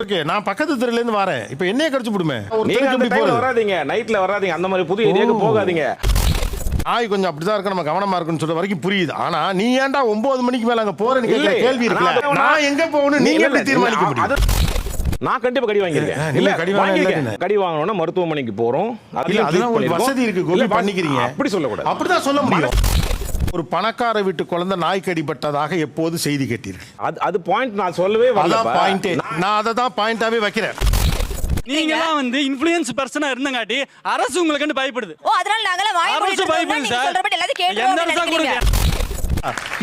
Okay, நான் பக்கத்து தெருல இருந்து வரேன். இப்போ என்னைய கடிச்சு விடுமே. நீங்க அந்த டைம்ல வராதீங்க, நைட்ல வராதீங்க, அந்த மாதிரி புது ஏரியாக்கு போகாதீங்க. நாய் கொஞ்சம் அப்படிதான் இருக்கு, நம்ம கவனமா இருக்குன்னு சொல்ற வரைக்கும் புரியுது. ஆனா நீ ஏன்டா 9 மணிக்கு மேல அங்க போறேன்னு கேக்குற கேள்வி இருக்குல்ல. நான் எங்க போகணும் நீங்க எப்படி தீர்மானிக்க முடியும்? நான் கண்டிப்பா கடி வாங்கிருக்கேன். இல்ல கடி வாங்கணும்னா மருத்துவமனைக்கு போறோம். இல்ல அதெல்லாம் ஒரு வசதி இருக்கு, கோபி பண்ணிக்கிறீங்க. அப்படி சொல்லக்கூடாது. அப்படிதான் சொல்ல முடியும். ஒரு பணக்கார வீட்டு குழந்தை நாய் கடிபட்டதாக எப்போது செய்தி கேட்டீர்கள்? அது பாயிண்ட் நான் சொல்லவே வரல. அதான் பாயிண்ட். நான் அதை தான் பாயிண்டாவே வைக்கிறேன். நீங்கலாம் வந்து இன்ஃப்ளூயன்ஸ் பர்சனா இருந்தங்காட்டி அரசு உங்களுக்கு கண்டு பயப்படுது. ஓ அதனால நாங்களே வாய் அரசு பயப்படுது சார். சொல்றபடி எல்லாத்தையும் கேட்றோம். எந்த அரசு கூட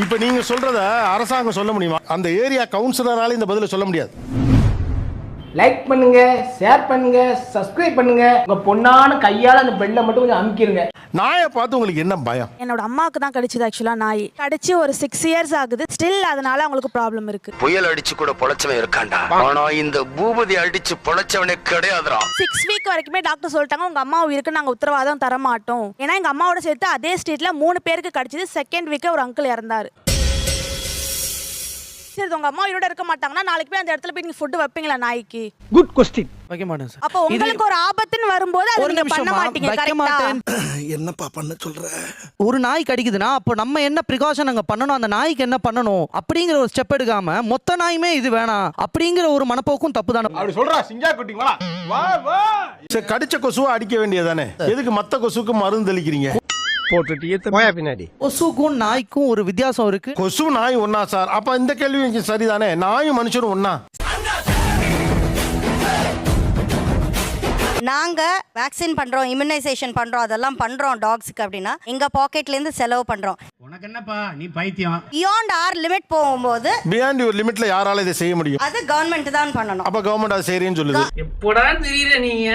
இப்ப நீங்க சொல்றத அரசாங்கம் சொல்ல முடியுமா? அந்த ஏரியா கவுன்சிலரால இந்த பதில சொல்ல முடியாது. லைக் பண்ணுங்க, ஷேர் பண்ணுங்க, சப்ஸ்கிரைப் பண்ணுங்க. உங்க பொண்ணான கையால அந்த பெல்லை மட்டும் கொஞ்சம் அமுக்கிருங்க. நாயை பார்த்து உங்களுக்கு என்ன பயம்? என்னோட அம்மாவுக்கு தான் கடிச்சது. ஆக்சுவலா நாய் கடிச்சு ஒரு 6 இயர்ஸ் ஆகுது. ஸ்டில் அதனால அவங்களுக்கு ப்ராப்ளம் இருக்கு. புயல் அடிச்சு கூட பொழைச்சவன் இருக்காண்டா, ஆனா இந்த பூபதி அடிச்சு பொழைச்சவனே கிடையாதுடா. 6 வீக் வரைக்குமே டாக்டர் சொல்லிட்டாங்க உங்க அம்மா உயிருக்கு நாங்க உத்தரவாதம் தர மாட்டோம். ஏன்னா எங்க அம்மாவோட சேர்த்து அதே ஸ்ட்ரீட்ல 3 பேருக்கு கடிச்சது. செகண்ட் வீக் ஒரு அங்கிள் இறந்தாரு. சரி உங்க அம்மா உயிரோட இருக்க மாட்டாங்கன்னா நாளைக்கு போய் அந்த இடத்துல போய் நீங்க ஃபுட் வைப்பீங்களா நாய்க்கு? Good question. வைக்க மாட்டேன் சார். அப்ப உங்களுக்கு ஒரு ஆபத்துன்னு வரும்போது அது நீங்க பண்ண மாட்டீங்க. கரெக்ட்டா? என்னப்பா பண்ண சொல்ற? ஒரு நாய் கடிக்குதுன்னா அப்போ நம்ம என்ன ப்ரிகாஷன் அங்க பண்ணணும், அந்த நாய்க்கு என்ன பண்ணணும் அப்படிங்கிற ஒரு ஸ்டெப் எடுக்காம மொத்த நாயுமே இது வேணாம் அப்படிங்கிற ஒரு மனப்போக்கும் தப்பு தானே. அப்படி சொல்றா சிங்கா குட்டி வா வா வா. சரி, கடிச்ச கொசுவை அடிக்க வேண்டியதானே? எதுக்கு மத்த கொசுக்கு மருந்து தெளிக்கிறீங்க? பின்னாடி கொசுக்கும் நாய்க்கும் ஒரு வித்தியாசம் இருக்கு. கொசு நாய் ஒன்னா சார்? அப்ப இந்த கேள்வி சரிதானே? நாயும் மனுஷனும் ஒன்னா? நாங்க வேக்சின் பண்றோம், இம்யூனைசேஷன் பண்றோம், அதெல்லாம் பண்றோம் டாக்ஸ்க்கு அப்படின்னா எங்க பாக்கெட்ல இருந்து செலவு பண்றோம். உனக்கு என்னப்பா நீ பைத்தியம். பியாண்ட் ஆர் லிமிட் போகும்போது பியாண்ட் ஒரு லிமிட்ல யாரால இதை செய்ய முடியும்? அது கவர்மெண்ட் தான் பண்ணணும். அப்ப கவர்மெண்ட் அதை செய்யறேன்னு சொல்லுது. எப்படா தெரியல நீங்க?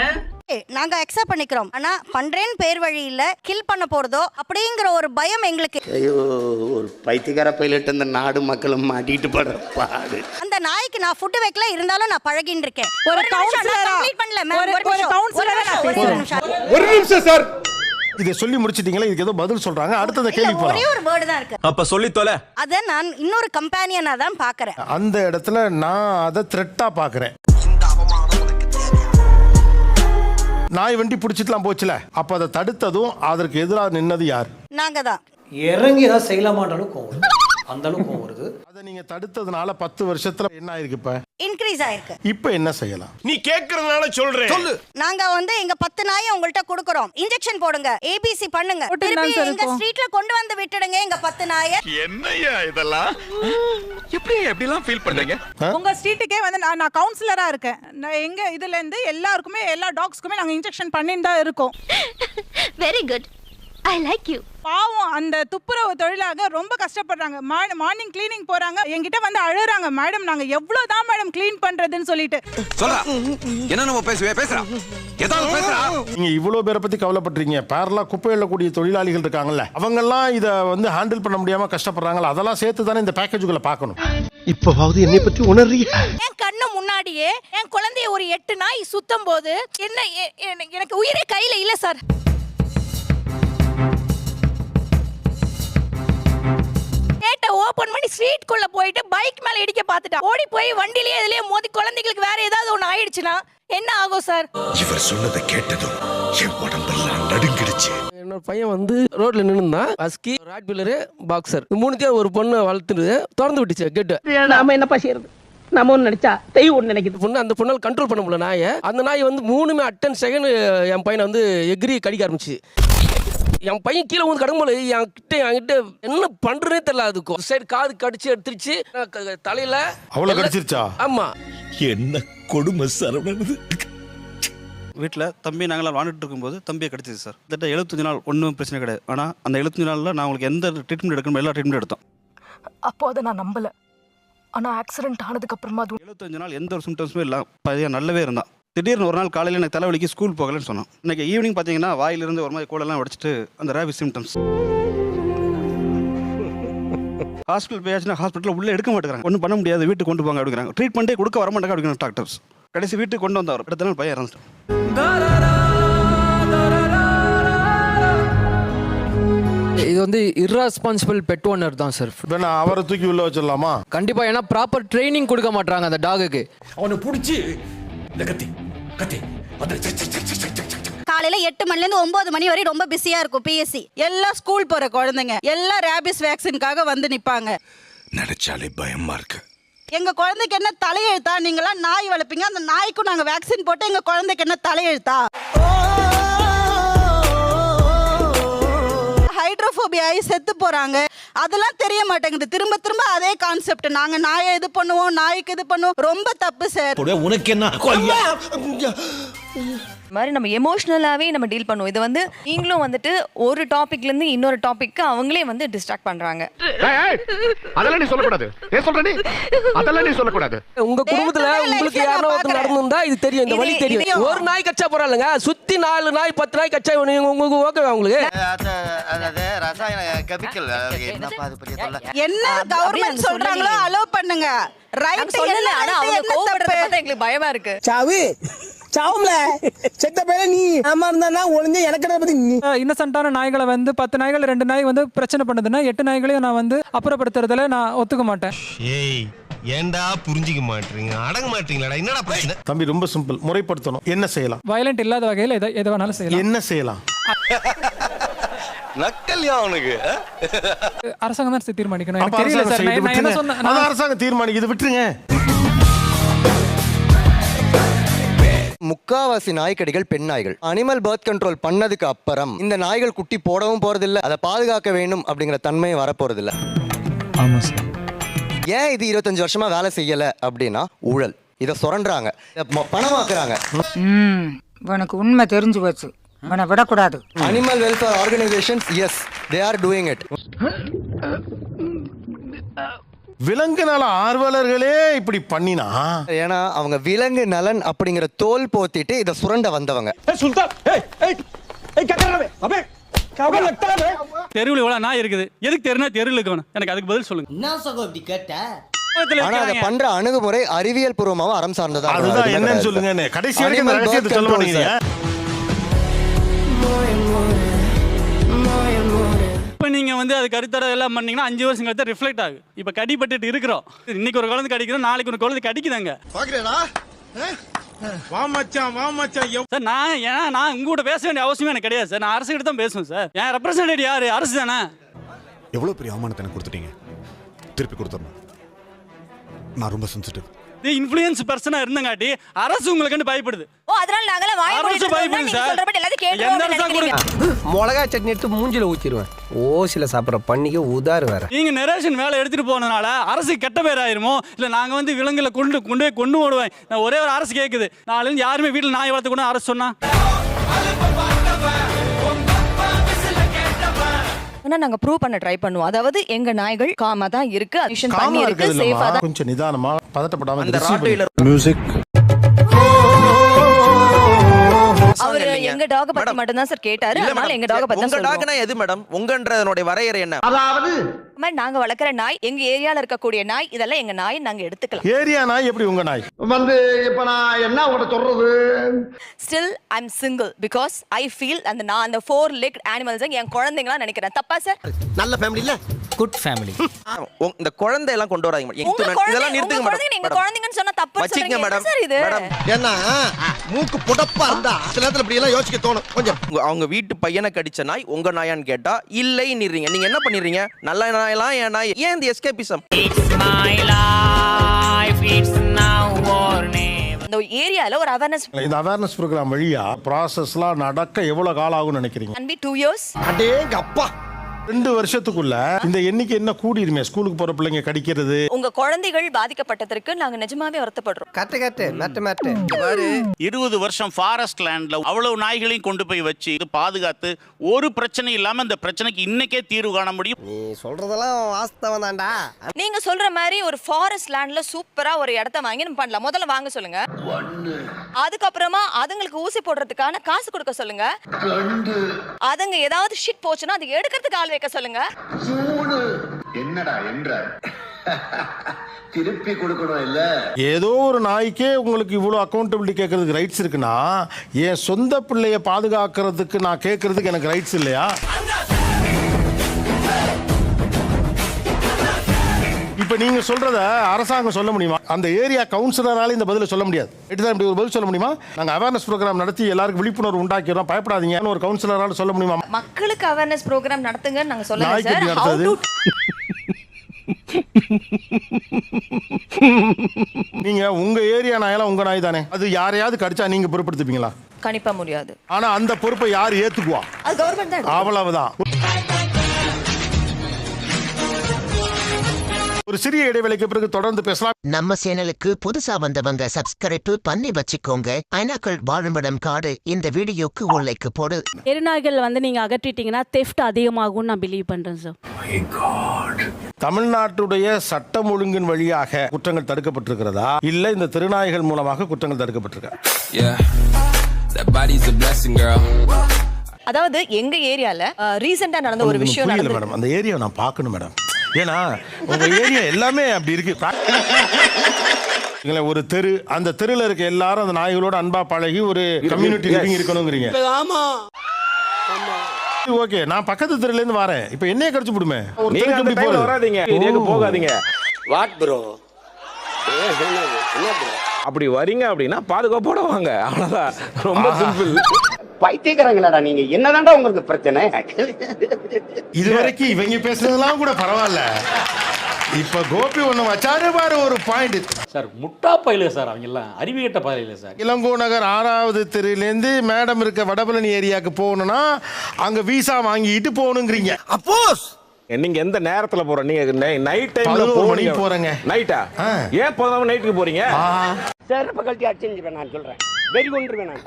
நாங்க அக்செப்ட் பண்ணிக்கிறோம். ஆனா பண்றேன் பேர் வழியில கில் பண்ண போறதோ அப்படிங்கிற ஒரு பயம் எங்களுக்கு. ஐயோ, ஒரு பைத்தியக்கார பைலட் அந்த நாடு மக்களும் மாட்டிட்டு படுற பாடு. அந்த நாய்க்கு நான் ஃபுட் வைக்கல, இருந்தாலும் நான் பழகின்னு இருக்கேன். ஒரு கவுன்சிலரா ஒரு நிமிஷம் சார். இதை சொல்லி முடிச்சிட்டீங்களா? இதுக்கு ஏதோ பதில் சொல்றாங்க. அடுத்த கேள்வி போலாம். ஒரே ஒரு வேர்டு தான் இருக்கு. அப்ப சொல்லி தொலை. அத நான் இன்னொரு கம்பேனியனா தான் பாக்குறேன். அந்த இடத்துல நான் அதை த்ரெட்டா பாக்குறேன். நாய் வண்டி பிடிச்சிட்டுலாம் போச்சுல, அப்ப அதை தடுத்ததும் அதற்கு எதிராக நின்னது யார்? நாங்க தான். இறங்கி ஏதாவது செய்யலாமான்றாலும் கோவம், அந்த அளவுக்கு கோவம் வருது. அதை நீங்க தடுத்ததுனால 10 வருஷத்துல என்ன ஆயிருக்கு? இப்ப இன்க்ரீஸ் ஆயிருக்கு. இப்ப என்ன செய்யலாம்? நீ கேக்குறதுனால சொல்றேன். சொல்லு. நாங்க வந்து எங்க 10 நாயை உங்கள்ட்ட கொடுக்கறோம். இன்ஜெக்ஷன் போடுங்க, ஏபிசி பண்ணுங்க, திருப்பி எங்க ஸ்ட்ரீட்ல கொண்டு வந்து விட்டுடுங்க எங்க 10 நாயை. என்னய்யா இதெல்லாம்? எப்படி எல்லாம் ஃபீல் பண்றீங்க? உங்க ஸ்ட்ரீட்டுக்கே வந்து நான் கவுன்சிலரா இருக்கேன். நான் எங்க இதுல இருந்து எல்லாருக்குமே எல்லா டாக்ஸ்க்குமே நாங்க இன்ஜெக்ஷன் பண்ணிட்டு தான் இருக்கோம். Very good, I like you. பாவம் அந்த துப்புரவு தொழிலாக ரொம்ப கஷ்டப்படுறாங்க. மார்னிங் கிளீனிங் போறாங்க, என்கிட்ட வந்து அழுறாங்க, மேடம் நாங்க எவ்வளவுதான் மேடம் கிளீன் பண்றதுன்னு சொல்லிட்டு. சொல்றா என்ன நம்ம பேசுறா ஏதாவது பேசுறா. நீங்க இவ்வளவு பேரை பத்தி கவலைப்பட்டீங்க. பேரலா குப்பை எள்ளக்கூடிய தொழிலாளிகள் இருக்காங்கல்ல, அவங்க எல்லாம் இத வந்து ஹேண்டில் பண்ண முடியாம கஷ்டப்படுறாங்கல்ல, அதெல்லாம் சேர்த்து தானே இந்த பேக்கேஜுக்குள்ள பார்க்கணும். இப்பவாவது என்னை பத்தி உணர்றீங்க? என் கண்ணு முன்னாடியே என் குழந்தைய ஒரு 8 நாய் சுத்தம் போது என்ன எனக்கு உயிரே கையில இல்ல சார். கேட்ட ஓபன் பண்ணி ஸ்ட்ரீட் குள்ள போயிட்டு பைக் மேல இடிக்க பார்த்துட்டா. ஓடி போய் வண்டிலேயே இதுலயே மோதி குழந்தைகளுக்கு வேற ஏதாவது ஒண்ணு ஆயிடுச்சுன்னா என்ன ஆகும் சார்? இவர் சொன்னதை கேட்டதும் என் உடம்பெல்லாம் நடுங்கிடுச்சு. என்னோட பையன் வந்து ரோட்ல நின்னுதான் ஹஸ்கி, ராட்வீலரு, பாக்ஸர் 3த்தையும் ஒரு பொண்ணு வளர்த்துட்டு திறந்து விட்டுச்சு கேட்டு. நாம என்னப்பா செய்யறது? நம்ம ஒன்று நினைச்சா தெய்வம் ஒன்று நினைக்குது. பொண்ணு அந்த பொண்ணால் கண்ட்ரோல் பண்ண முடியல நாயை. அந்த நாய் வந்து 3மே அட்டன் செகண்ட் என் பையனை வந்து எகிரி கடிக்க ஆரம்பிச்சு. என் பையன் கீழே வந்து கடங்கும்போது என்கிட்ட என்ன பண்றதே தெரியல. அதுக்கு சைடு காது கடிச்சு எடுத்துருச்சு, தலையில அவ்வளவு கடிச்சிருச்சா? ஆமா. என்ன கொடுமை சரவணது. வீட்டில் தம்பி நாங்களாம் வாழ்ந்துட்டு இருக்கும்போது தம்பியை கடிச்சிது சார். கிட்ட 75 நாள் ஒன்றும் பிரச்சனை கிடையாது. ஆனால் அந்த 75 நாளில் நான் உங்களுக்கு எந்த ட்ரீட்மெண்ட் எடுக்கணும் எல்லா ட்ரீட்மெண்ட் எடுத்தோம். அப்போ அதை நான் நம்பல. ஆனா ஆக்சிடென்ட் ஆனதுக்கு அப்புறமா 75 நாள் எந்த ஒரு சிம்டம்ஸுமே இல்லை, பையன் நல்லாவே இருந்தான். திடீர்னு ஒரு நாள் காலையில் எனக்கு தலைவலிக்கு ஸ்கூல் போகலன்னு சொன்னான். இன்னைக்கு ஈவினிங் பார்த்தீங்கன்னா வாயிலிருந்து ஒரு மாதிரி கூடெல்லாம் உடைச்சிட்டு அந்த ரேபிஸ் சிம்டம்ஸ். ஹாஸ்பிட்டல் போயாச்சுன்னா ஹாஸ்பிட்டலில் உள்ளே எடுக்க மாட்டேங்கிறாங்க, ஒன்றும் பண்ண முடியாது, வீட்டுக்கு கொண்டு போங்க அப்படிங்கிறாங்க. ட்ரீட்மெண்ட்டே கொடுக்க வர மாட்டாங்க அப்படிங்கிற டாக்டர்ஸ். கடைசி வீட்டுக்கு கொண்டு வந்தவர் அடுத்த நாள் பையன் இறந்துட்டான். இது வந்து irresponsible பெட் ஓனர் தான் சார். இப்போ நான் அவரை தூக்கி உள்ள வச்சிடலாமா? கண்டிப்பா, ஏன்னா ப்ராப்பர் ட்ரைனிங் கொடுக்க மாட்டாங்க அந்த டாகுக்கு. அவனை பிடிச்சி இந்த கத்தி காலையில 8 மணில இருந்து 9 மணி வரை ரொம்ப பிஸியா இருக்கும் பிஎஸ்சி. எல்லாம் ஸ்கூல் போற குழந்தைங்க எல்லாம் ரேபிஸ் வேக்சினுக்காக வந்து நிப்பாங்க. நினைச்சாலே பயமா இருக்கு. எங்க குழந்தைக்கு என்ன தலையெழுத்தா? நீங்களாம் நாய் வளர்ப்பீங்க, அந்த நாய்க்கும் நாங்க வேக்சின் போட்டு எங்க குழந்தைக்கு என்ன தலையெழுத்தா? ஹைட்ரோஃபோபியா ஆகி செத்து போறாங்க. அதெல்லாம் தெரிய மாட்டேங்குது. திரும்ப திரும்ப அதே கான்செப்ட். நாங்க நாயை இது பண்ணுவோம், நாய்க்கு இது பண்ணுவோம். ரொம்ப தப்பு சார். உனக்கு என்ன மாதிரி நம்ம எமோஷனலாவே நம்ம டீல் பண்ணுவோம். இது வந்து நீங்களும் வந்துட்டு ஒரு டாபிக்ல இருந்து இன்னொரு டாபிக்கு அவங்களே வந்து டிஸ்ட்ராக்ட் பண்றாங்க. அதெல்லாம் நீ சொல்லக்கூடாது. ஏன் சொல்ற நீ? அதெல்லாம் நீ சொல்லக்கூடாது. உங்க குடும்பத்துல உங்களுக்கு யாரோ ஒருத்தர் நடந்துருந்தா இது தெரியும், இந்த வழி தெரியும். ஒரு நாய் கச்சா போறாங்க, சுத்தி 4 நாய் 10 நாய் கச்சா உங்களுக்கு ஓகே உங்களுக்கு? அதாவது ரசாயன கெமிக்கல் என்னப்பா அது பெரிய தொல்லை. என்ன கவர்மெண்ட் சொல்றாங்களோ அலோ பண்ணுங்க. ரைட் சொல்லல, ஆனா அவங்க கோவப்படுறத பார்த்தா எங்களுக்கு பயமா இருக்கு. சாவு சாவும்ல செத்த பேரே நீ ஆமா இருந்தா ஒளிஞ்ச எனக்கு பத்தி இன்னசென்ட்டான நாய்களை வந்து 10 நாய்கள் 2 நாய் வந்து பிரச்சனை பண்ணுதுன்னா 8 நாய்களையும் நான் வந்து அப்புறப்படுத்துறதுல நான் ஒத்துக்க மாட்டேன். ஏய் ஏன்டா புரிஞ்சிக்க மாட்டீங்க, அடங்க மாட்டீங்களாடா? என்னடா பிரச்சனை? தம்பி ரொம்ப சிம்பிள், முறைப்படுத்தணும். என்ன செய்யலாம்? வயலண்ட் இல்லாத வகையில் எதை வேணாலும் செய்யலாம். என்ன செய்யலாம்? நக்கல்யா அவனுக்கு. அரசாங்கம் தான் தீர்மானிக்கணும். எனக்கு தெரியல சார், நான் என்ன சொன்னேன்? அது அரசாங்கம் தீர்மானிக்குது, விட்டுருங்க. முக்காவாசி நாய்க்கடிகள் பெண் நாய்கள். அனிமல் பர்த் கண்ட்ரோல் பண்ணதுக்கு அப்புறம் இந்த நாய்கள் குட்டி போடவும் போறதில்லை, அதை பாதுகாக்க வேண்டும் அப்படிங்கிற தன்மை வரப்போறதில்லை. ஆமா சார். ஏன் இது 25 வருஷமா வேலை செய்யல அப்படின்னா ஊழல். இதை சுரண்டுறாங்க, பணமாக்குறாங்க. உனக்கு உண்மை தெரிஞ்சு போச்சு, உன்னை விடக்கூடாது. Animal welfare organisations yes they are doing it. விலங்கு நல ஆர்வலர்களே இப்படி பண்ணினா, ஏன்னா அவங்க விலங்கு நலன் அப்படிங்கிற தோல் போத்திட்டு இதை சுரண்ட வந்தவங்க. தெருவில் எவ்வளவு நாய் இருக்குது, எதுக்கு தெருனா தெருவில் இருக்கணும்? எனக்கு அதுக்கு பதில் சொல்லுங்க. என்ன சகோ இப்படி கேட்ட? ஆனா அதை பண்ற அணுகுமுறை அறிவியல் பூர்வமாவும் அறம் சார்ந்ததா. அதுதான் என்னன்னு சொல்லுங்க. கடைசி வரைக்கும் ரகசியத்தை சொல்ல மாட்டீங்க. இப்போ நீங்கள் வந்து அது கருத்தடை எல்லாம் பண்ணீங்கன்னா 5 வருஷம் கழித்து ரிஃப்ளெக்ட் ஆகும். இப்போ கடிப்பட்டு இருக்கிறோம். இன்னைக்கு ஒரு குழந்தை கடிக்கிறோம், நாளைக்கு ஒரு குழந்தை கடிக்குதாங்க. பாக்குறேடா வா மச்சான் வா மச்சான். சார் நான் உங்ககிட்ட பேச வேண்டிய அவசியம் எனக்கு கிடையாது சார். நான் அரசு கிட்ட தான் பேசுவேன் சார். என் ரெப்ரசன்டேட்டிவ் யாரு? அரசு தானே. எவ்வளவு பெரிய அவமானத்தை எனக்கு கொடுத்துட்டீங்க, திருப்பி கொடுத்துடணும். நான் ரொம்ப சென்சிட்டிவ். இது இன்ஃப்ளூயன்ஸ் பர்சனா இருந்தங்காட்டி அரசு உங்களுக்கு பயப்படுது. ஓ அதனால நாங்களே வாய் மூடிட்டு இருக்கோம். நீங்க சொல்றபடி எல்லாத்தையும் கேட்றோம். மிளகா சட்னி எடுத்து மூஞ்சில ஊத்திடுவேன். ஓசில சாப்பிட்ற பண்ணிக்கு உதாரு வேற. நீங்க நரேஷன் வேலை எடுத்துட்டு போனதுனால அரசு கெட்ட பேர் ஆயிருமோ, இல்ல நாங்க வந்து விலங்குகளை கொண்டு ஓடுவேன். நான் ஒரே ஒரு அரசு கேக்குது, நாளைக்கு யாருமே வீட்டுல நாய் வளர்த்து கூட அரசு சொன்னா நாங்க ப்ரூவ் பண்ண ட்ரை பண்ணுவோம். அதாவது எங்க நாய்கள் காமா தான் இருக்கு, அடிஷன் பண்ணி இருக்கு, சேஃபா தான். கொஞ்சம் நிதானமா பதட்டப்படாம மியூசிக். அவர் எங்க டாக் பத்தி மட்டும் தான் சார் கேட்டாரு. அதனால எங்க டாக் பத்தி தான் சொல்றோம். டாக்னா எது மேடம்? உங்கன்றதனுடைய வரையறை என்ன? அதாவது நாங்க வளர்க்குற நாய், எங்க ஏரியால இருக்கக்கூடிய நாய், இதெல்லாம் எங்க நாய், நாங்க எடுத்துக்கலாம். ஏரியா நாய் எப்படி உங்க நாய்? வந்து இப்ப நான் என்ன உங்கள்ட்ட சொல்றது? Still I'm single because I feel அந்த நான் அந்த 4-legged animals என் குழந்தைங்களா நினைக்கிறேன். தப்பா சார்? நல்ல ஃபேமிலி இல்ல, குட் ஃபேமிலி. இந்த குழந்தை எல்லாம் கொண்டு வராதீங்க. இதெல்லாம் நிறுத்துங்க மேடம். நீங்க குழந்தைங்கன்னு சொன்னா தப்பு சொல்றீங்க மேடம். சார். இது ஏன்னா மூக்கு புடப்பா இருந்தா சில நேரத்துல இப்படி எல்லாம் யோசிக்க தோணும். கொஞ்சம் அவங்க வீட்டு பையனை கடிச்ச நாய் உங்க நாயான்னு கேட்டா இல்லை நீங்க என்ன பண்ணிடுறீங்க? நல்ல நாயெல்லாம் என் நாய். ஏன் இந்த எஸ்கேபிசம்? இந்த ஏரியால ஒரு அவேர்னஸ், இந்த அவேர்னஸ் ப்ரோக்ராம் வழியா ப்ராசஸ்லாம் நடக்க எவ்வளவு காலம் ஆகும்னு நினைக்கிறீங்க? can be 2 years. அடேங்க அப்பா, 2 வருஷத்துக்குள்ள இந்த எண்ணிக்கை என்ன கூடிருமே? ஸ்கூலுக்கு போற பிள்ளைங்க கடிக்கிறது. உங்க குழந்தைகள் பாதிக்கப்பட்டதற்கு நாங்க நிஜமாவே வருத்தப்படுறோம். கட்டு மேட்டு 20 வருஷம் ஃபாரஸ்ட் லேண்ட்ல அவ்வளவு நாய்களையும் கொண்டு போய் வச்சு பாதுகாத்து ஒரு பிரச்சனை இல்லாம இந்த பிரச்சனைக்கு இன்னைக்கே தீர்வு காண முடியும். நீ சொல்றதெல்லாம் வாஸ்தவம் தான்டா. நீங்க சொல்ற மாதிரி ஒரு ஃபாரஸ்ட் லேண்ட்ல சூப்பரா ஒரு இடத்த வாங்கி நம்ம பண்ணலாம். முதல்ல வாங்க சொல்லுங்க, அதுக்கப்புறமா அதுங்களுக்கு ஊசி போடுறதுக்கான காசு கொடுக்க சொல்லுங்க. அதுங்க ஏதாவது ஷிட் போச்சுன்னா அது எடுக்கிறதுக்கு ஆள் வைக்க சொல்லுங்க. என்னடா என்ற திருப்பி கொடுக்கணும் இல்ல. ஏதோ ஒரு நாய்க்கே உங்களுக்கு இவ்வளவு அக்கௌண்டபிலிட்டி கேட்கறதுக்கு ரைட்ஸ் இருக்குன்னா, என் சொந்த பிள்ளைய பாதுகாக்கிறதுக்கு நான் கேட்கறதுக்கு எனக்கு ரைட்ஸ் இல்லையா? இப்ப நீங்க சொல்றத அரசாங்கம் சொல்ல முடியுமா? அந்த ஏரியா கவுன்சிலரால இந்த பதில சொல்ல முடியாது. இதுதான் இப்படி ஒரு பதில் சொல்ல முடியுமா? நாங்க அவேர்னஸ் ப்ரோக்ராம் நடத்தி எல்லாருக்கும் விழிப்புணர்வு உண்டாக்கிறோம், பயப்படாதீங்கன்னு ஒரு கவுன்சிலரால சொல்ல முடியுமா? மக்களுக்கு அவேர்னஸ் ப்ரோக்ராம் நடத்துங்கன்னு நாங்க சொல்லல நாய்க்கு சார். எப்படி How நடத்துது? to நீங்க உங்க ஏரியா நாயெல்லாம் உங்க நாய் தானே, அது யாரையாவது கடிச்சா நீங்க பொறுப்படுத்திப்பீங்களா? கணிப்பா முடியாது. ஆனா அந்த பொறுப்பை யார் ஏத்துக்குவா? அது கவர்மெண்ட் தான். அவ்வளவுதான். ஒரு சிறிய இடைவேளைக்கு பிறகு தொடர்ந்து பேசலாம். நம்ம சேனலுக்கு புதுசா வந்தவங்க சப்ஸ்கிரைப் பண்ணி வச்சுக்கோங்க. ஐநாக்கள் வாழுமிடம் காடு இந்த வீடியோக்கு ஒரு லைக் போடு. தெருநாய்கள் வந்து நீங்க அகற்றிட்டீங்கன்னா தெஃப்ட் அதிகமாகும் நான் பிலீவ் பண்றேன் சார். தமிழ்நாட்டுடைய சட்டம் ஒழுங்கின் வழியாக குற்றங்கள் தடுக்கப்பட்டிருக்கிறதா இல்ல இந்த திருநாய்கள் மூலமாக குற்றங்கள் தடுக்கப்பட்டிருக்கா? அதாவது எங்க ஏரியால ரீசெண்டா நடந்த ஒரு விஷயம் நடந்தது மேடம். அந்த ஏரியா நான் பார்க்கணும் மேடம். ஏன்னா உங்க ஏரியா எல்லாமே அப்படி இருக்கு. ஒரு தெரு, அந்த தெருல இருக்க எல்லாரும் அந்த நாய்களோட அன்பா பழகி ஒரு கம்யூனிட்டி லிவிங் இருக்கணும்ங்கறீங்க. ஆமா ஓகே, நான் பக்கத்து தெருல இருந்து வரேன், இப்போ என்னைய கடிச்சு விடுமே. ஒரு நீங்க அந்த டைம்ல வராதீங்க, இதுக்கு போகாதீங்க. What bro? என்ன ப்ரோ? அப்படி வரீங்க அப்படின்னா பாதுகாப்போட வாங்க, அவ்வளவுதான். ரொம்ப சிம்பிள். பைத்தியக்காரங்களாடா நீங்க, என்னதான்டா உங்களுக்கு பிரச்சனை? இதுவரைக்கும் இவங்க பேசுறதெல்லாம் கூட பரவாயில்ல, இப்ப கோபி ஒண்ணு வச்சாரு பாரு ஒரு பாயிண்ட். சார் முட்டா பயில சார், அவங்க எல்லாம் அறிவியட்ட பயில சார். இளங்கோ நகர் 6வது தெருலேருந்து மேடம் இருக்க வடபழனி ஏரியாவுக்கு போகணும்னா அங்க விசா வாங்கிட்டு போகணுங்கிறீங்க. அப்போஸ் நீங்க எந்த நேரத்துல போற? நீங்க நைட் டைம்ல போறீங்க. நைட்டா? ஏன் 11 நைட்டுக்கு போறீங்க? செருப்பு கழட்டி அடிச்சிருவேன் நான் சொல்றேன். வெறி கொண்டுருவேன் நான்.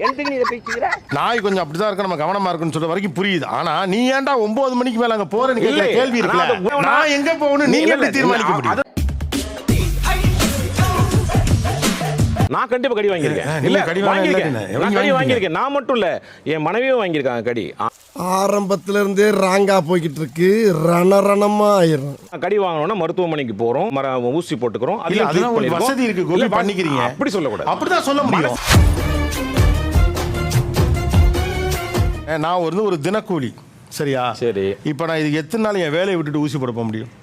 எதுக்கு நீ இதை பேசிக்கிற? நாய் கொஞ்சம் அப்படிதான் இருக்க, நம்ம கவனமா இருக்குன்னு சொல்ற வரைக்கும் புரியுது. ஆனா நீ ஏன்டா 9 மணிக்கு மேல அங்க போறேன்னு கேட்கிற கேள்வி இருக்குல்ல, நான் எங்க போகணும் நீங்க எப்படி தீர்மானிக்க முடியும்? நான் கண்டிப்பா கடி வாங்கியிருக்கேன். இல்ல கடி வாங்கியிருக்கேன். நான் மட்டும் இல்ல, என் மனைவியும் வாங்கியிருக்காங்க கடி. ஆரம்பத்துல இருந்தே ராங்கா போய்கிட்டு இருக்கு, ரணரணமா ஆயிரும். கடி வாங்கணும்னா மருத்துவமனைக்கு போறோம், ஊசி போட்டுக்கிறோம். அதெல்லாம் வசதி இருக்கு, கோபி பண்ணிக்கிறீங்க. அப்படி சொல்லக்கூடாது, அப்படிதான் சொல்ல முடியும். நான் ஒரு தினக்கூலி, சரியா? சரி. இப்ப நான் இதுக்கு எத்தனை நாள் என் வேலையை விட்டுட்டு ஊசி போட முடியும்?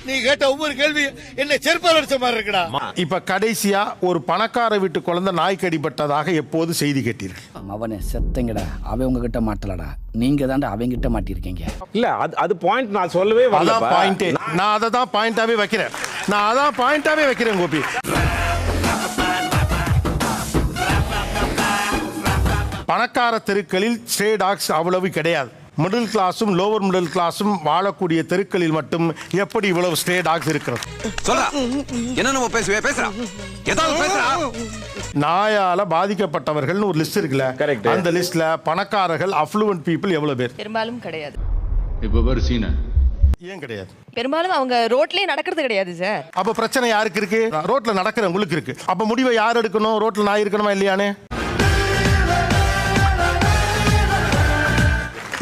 நீ கேட்ட ஒவ்வொரு கேள்வி என்ன செருப்பால் அடிச்ச மாதிரி இருக்குடா. இப்ப கடைசியா ஒரு பணக்கார வீட்டு குழந்தை நாய் கடிபட்டதாக எப்போது செய்தி கேட்டீர்கள்? அவனே செத்தங்கடா, அவன் உங்ககிட்ட மாட்டலடா, நீங்க தான்டா அவங்க கிட்ட மாட்டிருக்கீங்க. இல்ல அது பாயிண்ட் நான் சொல்லவே வரல. பாயிண்ட் நான் அதை தான் பாயிண்டாவே வைக்கிறேன். கோபி, பணக்கார தெருக்களில் ஸ்ட்ரே டாக்ஸ் அவ்வளவு கிடையாது. மிடில் கிளாஸும் லோவர் மிடில் கிளாஸும் வாழக்கூடிய தெருக்களில் மட்டும் எப்படி இவ்வளவு ஸ்ட்ரே டாக்ஸ் இருக்கிறது? நாயால பாதிக்கப்பட்டவர்கள் ஒரு லிஸ்ட் இருக்குல்ல, அந்த லிஸ்ட்ல பணக்காரர்கள் அஃப்ளூவன்ட் பீப்புள் எவ்வளவு பேர்? பெரும்பாலும் கிடையாது. ஏன் கிடையாது? பெரும்பாலும் அவங்க ரோட்லயே நடக்கிறது கிடையாது சார். அப்ப பிரச்சனை யாருக்கு இருக்கு? ரோட்ல நடக்கிறவங்களுக்கு இருக்கு. அப்ப முடிவை யார் எடுக்கணும்? ரோட்ல நாய் இருக்கணுமா இல்லையானே?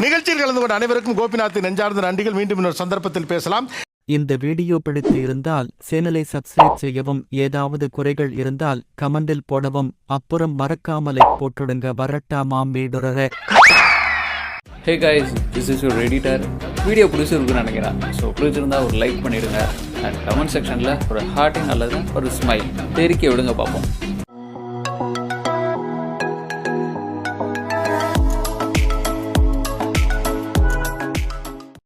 நிகழ்ச்சியில் கலந்து கொண்ட அனைவருக்கும் கோபிநாத்தின் நெஞ்சார்ந்த நன்றிகள். மீண்டும் இன்னொரு சந்தர்ப்பத்தில் பேசலாம். இந்த வீடியோ பிடித்து இருந்தால் சேனலை சப்ஸ்கிரைப் செய்யவும், ஏதாவது குறைகள் இருந்தால் கமெண்டில் போடவும், அப்புறம் மறக்காமலை போட்டுடுங்க. வரட்டாமாம் வீடுறே. Hey guys, this is your editor. Video பிடிச்சிருக்குன்னு நினைக்கிறேன். ஸோ பிடிச்சிருந்தா ஒரு லைக் பண்ணிவிடுங்க, அண்ட் கமெண்ட் செக்ஷனில் ஒரு ஹார்ட்டிங் அல்லது ஒரு ஸ்மைல் தெரிக்க விடுங்க பார்ப்போம்.